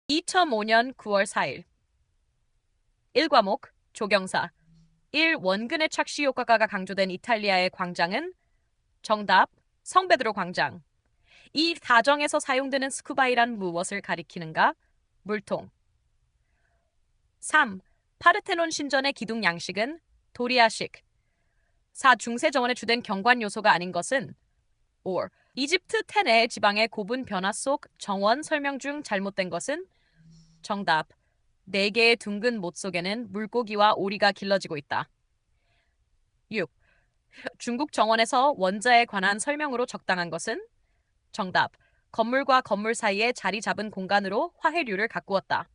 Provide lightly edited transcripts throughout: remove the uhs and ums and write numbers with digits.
2005년 9월 4일 1과목 조경사 1. 원근의 착시 효과가 강조된 이탈리아의 광장은 정답 성베드로 광장. 이 가정에서 사용되는 스쿠바이란 무엇을 가리키는가? 물통. 3. 파르테논 신전의 기둥 양식은 도리아식. 4. 중세 정원의 주된 경관 요소가 아닌 것은 or 이집트 테네 지방의 고분 변화 속 정원 설명 중 잘못된 것은 정답 4개의 둥근 못 속에는 물고기와 오리가 길러지고 있다. 6. 중국 정원에서 원자에 관한 설명으로 적당한 것은 정답 건물과 건물 사이에 자리 잡은 공간으로 화해류를 가꾸었다.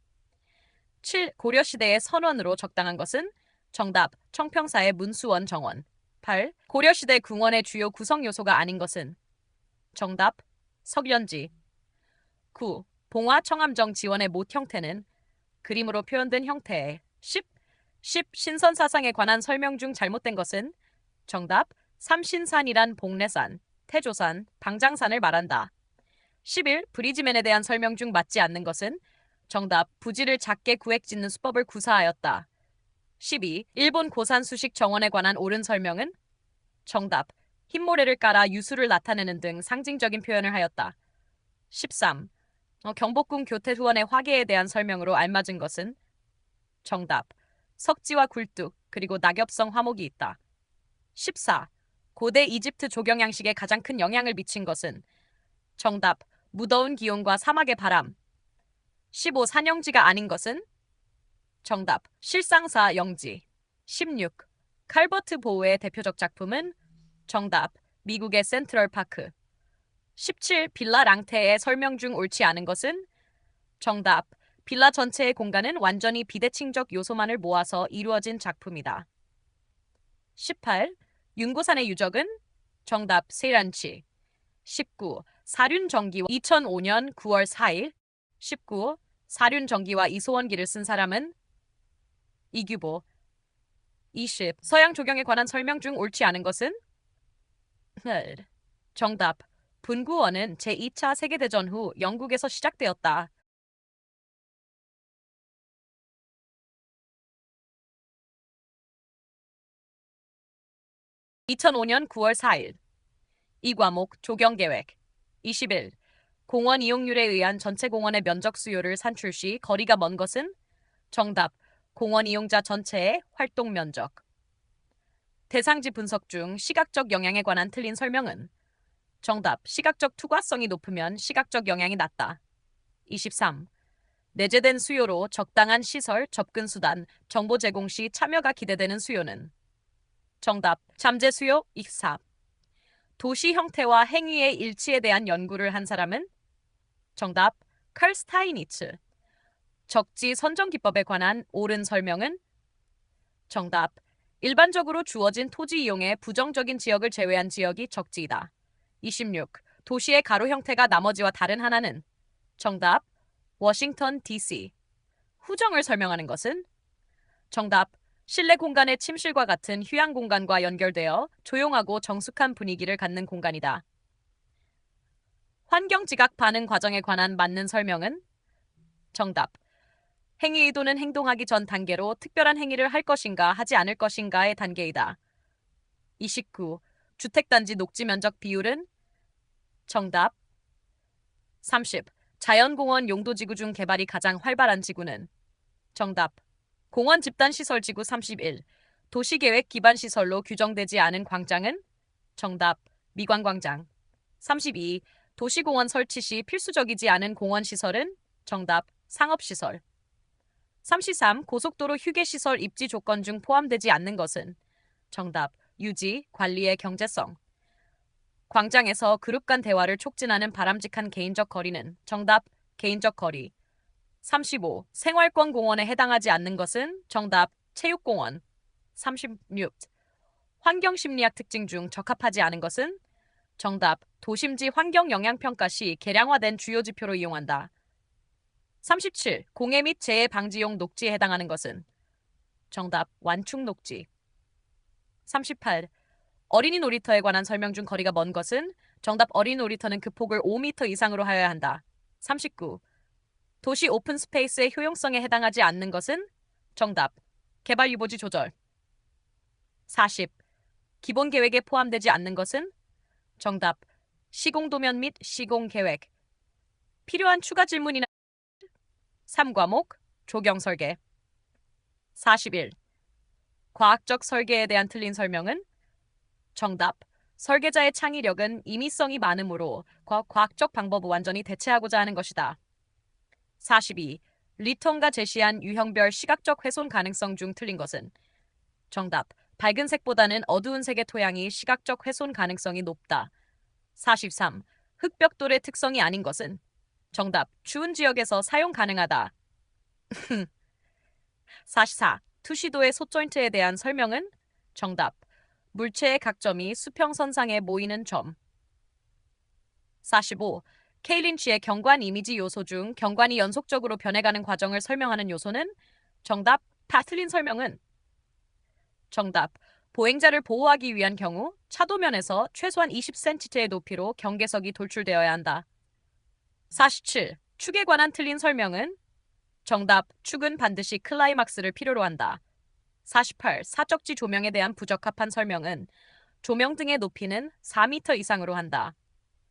7. 고려시대의 선원으로 적당한 것은 정답 청평사의 문수원 정원. 8. 고려시대 궁원의 주요 구성 요소가 아닌 것은 정답 석연지. 9. 봉화 청암정 지원의 못 형태는 그림으로 표현된 형태에 10. 신선사상에 관한 설명 중 잘못된 것은 정답 삼신산이란 복례산, 태조산, 방장산을 말한다. 11. 브리지맨에 대한 설명 중 맞지 않는 것은 정답 부지를 작게 구획짓는 수법을 구사하였다. 12. 일본 고산 수식 정원에 관한 옳은 설명은 정답 흰모래를 깔아 유수를 나타내는 등 상징적인 표현을 하였다. 13. 경복궁 교태후원의 화계에 대한 설명으로 알맞은 것은 정답 석지와 굴뚝 그리고 낙엽성 화목이 있다. 14. 고대 이집트 조경 양식에 가장 큰 영향을 미친 것은 정답 무더운 기온과 사막의 바람. 15. 산영지가 아닌 것은 정답 실상사 영지. 16. 칼버트 보우의 대표적 작품은 정답 미국의 센트럴파크. 17. 빌라 랑테의 설명 중 옳지 않은 것은 정답 빌라 전체의 공간은 완전히 비대칭적 요소만을 모아서 이루어진 작품이다. 18. 윤고산의 유적은 정답 세란치. 19. 사륜정기와 2005년 9월 4일 19. 사륜정기와 이소원기를 쓴 사람은 이규보. 20. 서양 조경에 관한 설명 중 옳지 않은 것은 정답 분구원은 제2차 세계대전 후 영국에서 시작되었다. 2005년 9월 4일 2과목 조경계획 21. 공원 이용률에 의한 전체 공원의 면적 수요를 산출 시 거리가 먼 것은 정답 공원 이용자 전체의 활동 면적. 대상지 분석 중 시각적 영향에 관한 틀린 설명은 정답 시각적 투과성이 높으면 시각적 영향이 낮다. 23. 내재된 수요로 적당한 시설, 접근 수단, 정보 제공 시 참여가 기대되는 수요는 정답 잠재 수요 24. 도시 형태와 행위의 일치에 대한 연구를 한 사람은 정답 칼 스타이니츠. 적지 선정 기법에 관한 옳은 설명은 정답 일반적으로 주어진 토지 이용에 부정적인 지역을 제외한 지역이 적지이다. 26. 도시의 가로 형태가 나머지와 다른 하나는 정답 워싱턴 DC. 후정을 설명하는 것은 정답 실내 공간의 침실과 같은 휴양 공간과 연결되어 조용하고 정숙한 분위기를 갖는 공간이다. 환경 지각 반응 과정에 관한 맞는 설명은 정답 행위 의도는 행동하기 전 단계로 특별한 행위를 할 것인가 하지 않을 것인가의 단계이다. 29. 주택단지 녹지 면적 비율은 정답 30. 자연공원 용도지구 중 개발이 가장 활발한 지구는 정답 공원 집단시설지구 31. 도시계획 기반시설로 규정되지 않은 광장은 정답 미관광장. 32. 도시공원 설치 시 필수적이지 않은 공원시설은 정답 상업시설. 33. 고속도로 휴게시설 입지 조건 중 포함되지 않는 것은 정답 유지, 관리의 경제성. 광장에서 그룹 간 대화를 촉진하는 바람직한 개인적 거리는 정답 개인적 거리. 35. 생활권 공원에 해당하지 않는 것은 정답 체육공원. 36. 환경심리학 특징 중 적합하지 않은 것은 정답 도심지 환경영향평가 시 개량화된 주요 지표로 이용한다. 37. 공해 및 재해 방지용 녹지에 해당하는 것은 정답 완충 녹지. 38. 어린이 놀이터에 관한 설명 중 거리가 먼 것은 정답 어린이 놀이터는 그 폭을 5m 이상으로 하여야 한다. 39. 도시 오픈 스페이스의 효용성에 해당하지 않는 것은? 정답. 개발 유보지 조절. 40. 기본 계획에 포함되지 않는 것은? 정답. 시공도면 및 시공계획. 필요한 추가 질문이나 3과목 조경 설계. 41. 과학적 설계에 대한 틀린 설명은? 정답. 설계자의 창의력은 임의성이 많으므로 과학적 방법을 완전히 대체하고자 하는 것이다. 42. 리턴가 제시한 유형별 시각적 훼손 가능성 중 틀린 것은? 정답. 밝은 색보다는 어두운 색의 토양이 시각적 훼손 가능성이 높다. 43. 흑벽돌의 특성이 아닌 것은? 정답. 추운 지역에서 사용 가능하다. 44. 투시도의 소조인트에 대한 설명은? 정답. 물체의 각점이 수평선상에 모이는 점. 45. 케일린치의 경관 이미지 요소 중 경관이 연속적으로 변해가는 과정을 설명하는 요소는? 정답. 다 틀린 설명은? 정답. 보행자를 보호하기 위한 경우 차도면에서 최소한 20cm의 높이로 경계석이 돌출되어야 한다. 47. 축에 관한 틀린 설명은? 정답. 축은 반드시 클라이막스를 필요로 한다. 48. 사적지 조명에 대한 부적합한 설명은? 조명 등의 높이는 4m 이상으로 한다.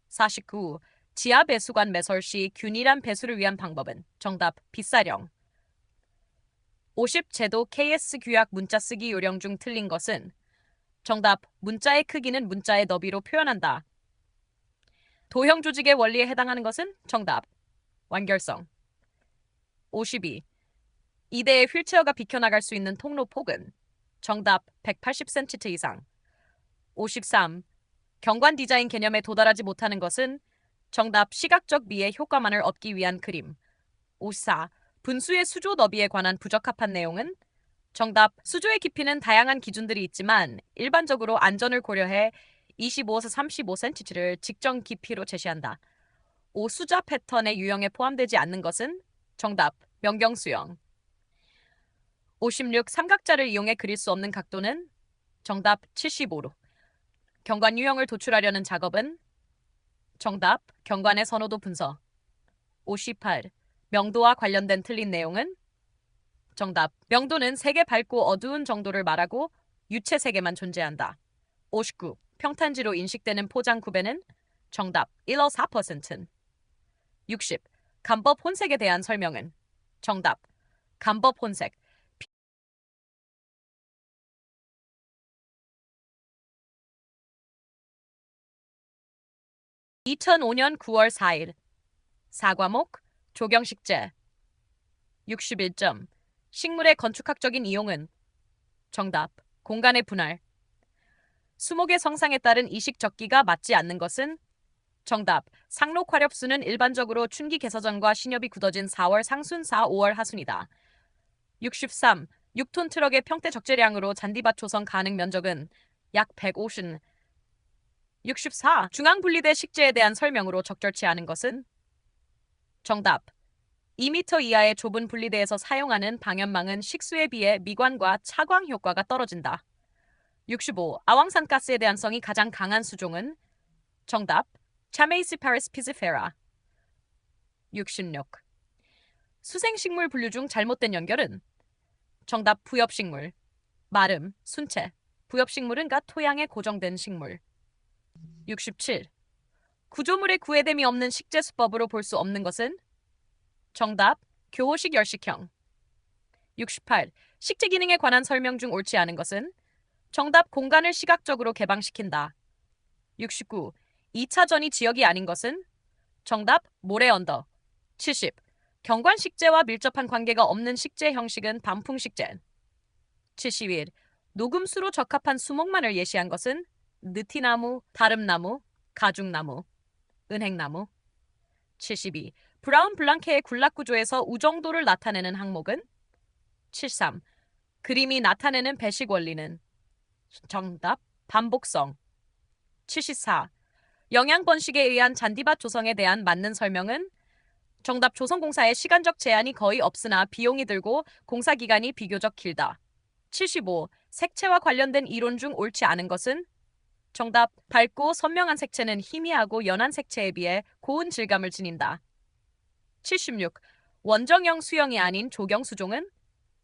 49. 지하 배수관 매설 시 균일한 배수를 위한 방법은? 정답. 빗사령. 50. 제도 KS 규약 문자 쓰기 요령 중 틀린 것은? 정답. 문자의 크기는 문자의 너비로 표현한다. 도형 조직의 원리에 해당하는 것은? 정답. 완결성. 52. 2대의 휠체어가 비켜나갈 수 있는 통로 폭은? 정답. 180cm 이상. 53. 경관 디자인 개념에 도달하지 못하는 것은? 정답. 시각적 미의 효과만을 얻기 위한 그림. 54. 분수의 수조 너비에 관한 부적합한 내용은? 정답. 수조의 깊이는 다양한 기준들이 있지만 일반적으로 안전을 고려해 25에서 35cm를 직정 깊이로 제시한다. 5. 수자 패턴의 유형에 포함되지 않는 것은? 정답. 명경수형. 56. 삼각자를 이용해 그릴 수 없는 각도는? 정답. 75도. 경관 유형을 도출하려는 작업은? 정답. 경관의 선호도 분석. 58. 명도와 관련된 틀린 내용은? 정답. 명도는 색의 밝고 어두운 정도를 말하고 유체 색에만 존재한다. 59. 평탄지로 인식되는 포장 구배는? 정답. 1어 4%. 60. 간법 혼색에 대한 설명은? 정답. 간법 혼색. 2005년 9월 4일. 4과목 조경식재. 61점. 식물의 건축학적인 이용은? 정답. 공간의 분할. 수목의 성상에 따른 이식 적기가 맞지 않는 것은? 정답. 상록 화렵수는 일반적으로 춘기 개서전과 신엽이 굳어진 4월 상순 4, 5월 하순이다. 63. 6톤 트럭의 평대 적재량으로 잔디밭 조성 가능 면적은 약 150. 64. 중앙분리대 식재에 대한 설명으로 적절치 않은 것은? 정답. 2m 이하의 좁은 분리대에서 사용하는 방연망은 식수에 비해 미관과 차광 효과가 떨어진다. 65. 아왕산 가스에 대한 성이 가장 강한 수종은? 정답. 차메이시파리스 피지페라. 66. 수생식물 분류 중 잘못된 연결은? 정답. 부엽식물. 마름, 순채. 부엽식물은 가 토양에 고정된 식물. 67. 구조물의 구애됨이 없는 식재수법으로 볼 수 없는 것은? 정답. 교호식 열식형. 68. 식재 기능에 관한 설명 중 옳지 않은 것은? 정답. 공간을 시각적으로 개방시킨다. 69. 2차전이 지역이 아닌 것은? 정답. 모래 언덕. 70. 경관 식재와 밀접한 관계가 없는 식재 형식은 반풍 식재. 71. 녹음수로 적합한 수목만을 예시한 것은? 느티나무, 다름나무, 가죽나무, 은행나무. 72. 브라운 블랑케의 군락구조에서 우정도를 나타내는 항목은? 73. 그림이 나타내는 배식 원리는? 정답. 반복성. 74. 영양 번식에 의한 잔디밭 조성에 대한 맞는 설명은? 정답. 조성공사의 시간적 제한이 거의 없으나 비용이 들고 공사 기간이 비교적 길다. 75. 색채와 관련된 이론 중 옳지 않은 것은? 정답. 밝고 선명한 색채는 희미하고 연한 색채에 비해 고운 질감을 지닌다. 76. 원정형 수영이 아닌 조경 수종은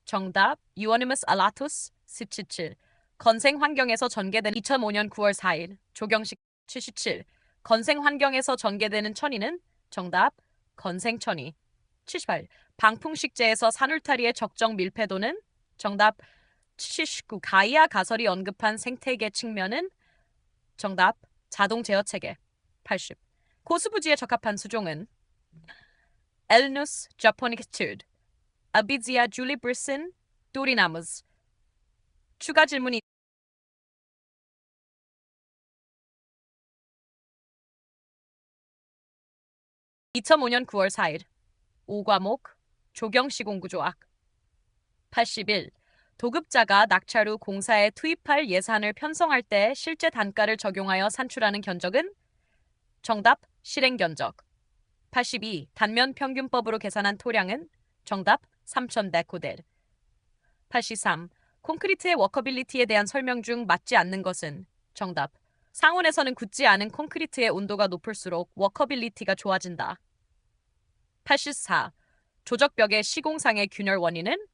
정답 Euonymus alatus 17. 건생 환경에서 전개된 2005년 9월 4일 조경식 77. 건생 환경에서 전개되는 천이는 정답 건생천이 78. 방풍식재에서 산울타리의 적정 밀폐도는 정답 79. 가이아 가설이 언급한 생태계 측면은 정답 자동 제어 체계 80. 고수부지에 적합한 수종은 Elinus japonicus, Abizia julibrissin, Dorinamus. 추가 질문이 2005년 9월 4일 5과목 조경시공구조학 81. 도급자가 낙찰 후 공사에 투입할 예산을 편성할 때 실제 단가를 적용하여 산출하는 견적은 정답 실행견적 82. 단면 평균법으로 계산한 토량은 정답 3,000데코델 83. 콘크리트의 워커빌리티에 대한 설명 중 맞지 않는 것은 정답 상온에서는 굳지 않은 콘크리트의 온도가 높을수록 워커빌리티가 좋아진다 84. 조적벽의 시공상의 균열 원인은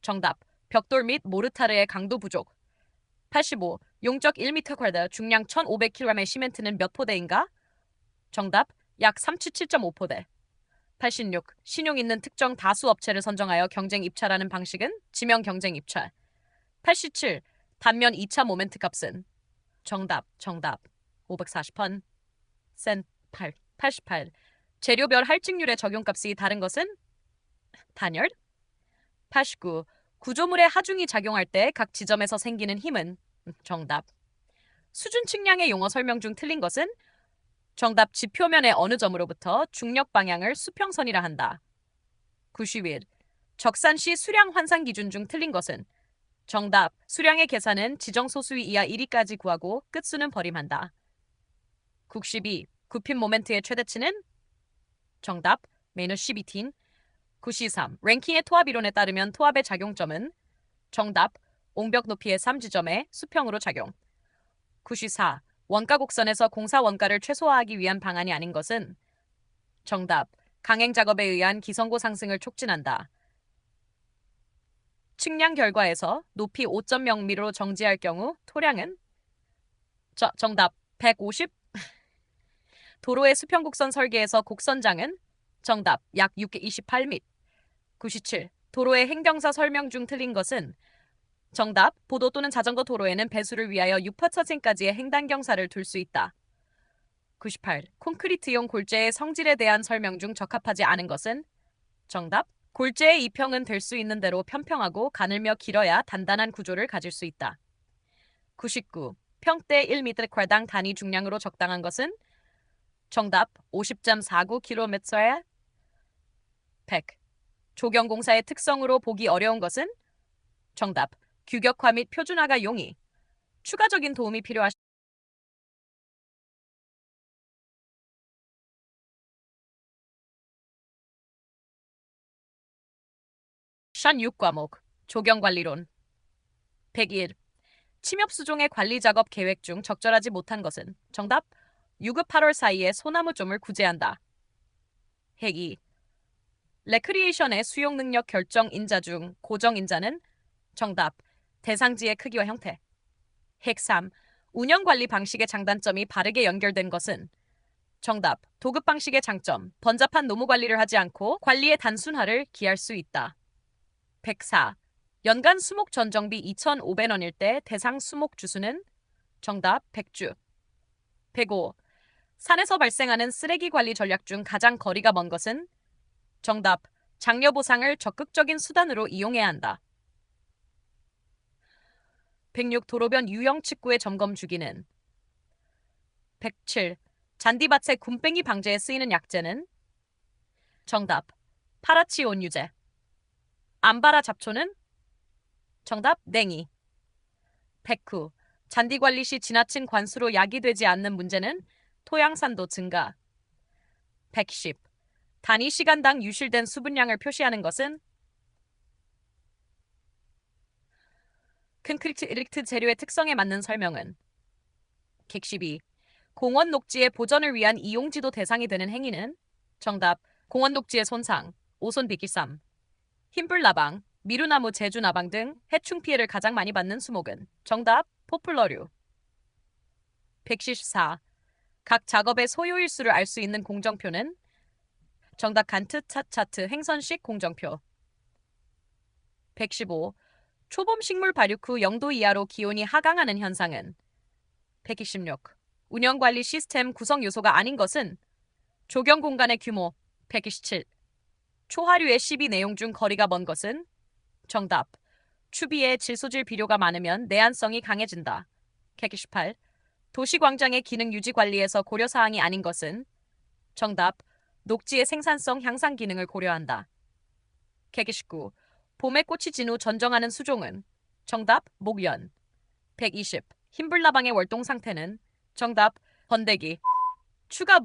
정답 벽돌 및 모르타르의 강도 부족 85. 용적 1m² 중량 1,500kg의 시멘트는 몇 포대인가? 정답 약 37.5포대 86. 신용 있는 특정 다수 업체를 선정하여 경쟁 입찰하는 방식은 지명 경쟁 입찰 87. 단면 2차 모멘트 값은 정답 540번 센 8. 88. 재료별 할증률의 적용값이 다른 것은 단열 89. 구조물의 하중이 작용할 때 각 지점에서 생기는 힘은 정답 수준 측량의 용어 설명 중 틀린 것은 정답 지표면의 어느 점으로부터 중력 방향을 수평선이라 한다 91. 적산시 수량 환산 기준 중 틀린 것은 정답 수량의 계산은 지정 소수위 이하 1위까지 구하고 끝수는 버림한다 92. 굽힘 모멘트의 최대치는 정답 마이너스 12틴 93. 랭킹의 토합 이론에 따르면 토합의 작용점은 정답 옹벽 높이의 3지점에 수평으로 작용 94. 원가 곡선에서 공사 원가를 최소화하기 위한 방안이 아닌 것은 정답 강행 작업에 의한 기성고 상승을 촉진한다 측량 결과에서 높이 5.0mm로 정지할 경우 토량은 정답 150. 도로의 수평 곡선 설계에서 곡선장은 정답 약 628m 97. 도로의 행정사 설명 중 틀린 것은 정답 보도 또는 자전거 도로에는 배수를 위하여 6%까지의 횡단경사를 둘 수 있다 98. 콘크리트용 골재의 성질에 대한 설명 중 적합하지 않은 것은 정답 골재의 이평은 될 수 있는 대로 편평하고 가늘며 길어야 단단한 구조를 가질 수 있다 99. 평대 1m당 단위 중량으로 적당한 것은 정답 50.49km에 100. 조경공사의 특성으로 보기 어려운 것은 정답 규격화 및 표준화가 용이 추가적인 도움이 필요하시 션 6과목 조경관리론 101. 침엽수종의 관리 작업 계획 중 적절하지 못한 것은 정답 유급 8월 사이에 소나무좀을 구제한다 102. 레크리에이션의 수용 능력 결정 인자 중 고정 인자는 정답 대상지의 크기와 형태 103. 운영 관리 방식의 장단점이 바르게 연결된 것은 정답 도급 방식의 장점 번잡한 노무 관리를 하지 않고 관리의 단순화를 기할 수 있다 104. 연간 수목 전정비 2,500원일 때 대상 수목 주수는 정답 100주 105. 산에서 발생하는 쓰레기 관리 전략 중 가장 거리가 먼 것은 정답 장려 보상을 적극적인 수단으로 이용해야 한다 106. 도로변 유형 측구의 점검 주기는 107. 잔디밭의 굼벵이 방제에 쓰이는 약재는 정답 파라치온유제 암바라 잡초는 정답 냉이 109. 잔디 관리 시 지나친 관수로 야기되지 않는 문제는 토양산도 증가 110. 단위 시간당 유실된 수분량을 표시하는 것은 콘크리트 재료의 특성에 맞는 설명은 112. 공원 녹지의 보전을 위한 이용지도 대상이 되는 행위는 정답 공원 녹지의 손상 오손 비기 3. 흰불나방, 미루나무 제주나방 등 해충 피해를 가장 많이 받는 수목은 정답 포플러류. 114. 각 작업의 소요일수를 알 수 있는 공정표는 정답 간트 차트 행선식 공정표. 115. 초봄 식물 발육 후 0도 이하로 기온이 하강하는 현상은 126. 운영관리 시스템 구성 요소가 아닌 것은 조경 공간의 규모. 127. 초하류의 시비 내용 중 거리가 먼 것은 정답. 추비에 질소질 비료가 많으면 내한성이 강해진다. 128. 도시광장의 기능 유지 관리에서 고려사항이 아닌 것은 정답. 녹지의 생산성 향상 기능을 고려한다. 129. 봄에 꽃이 진 후 전정하는 수종은 정답. 목련. 120. 흰불나방의 월동 상태는 정답. 번데기. 추가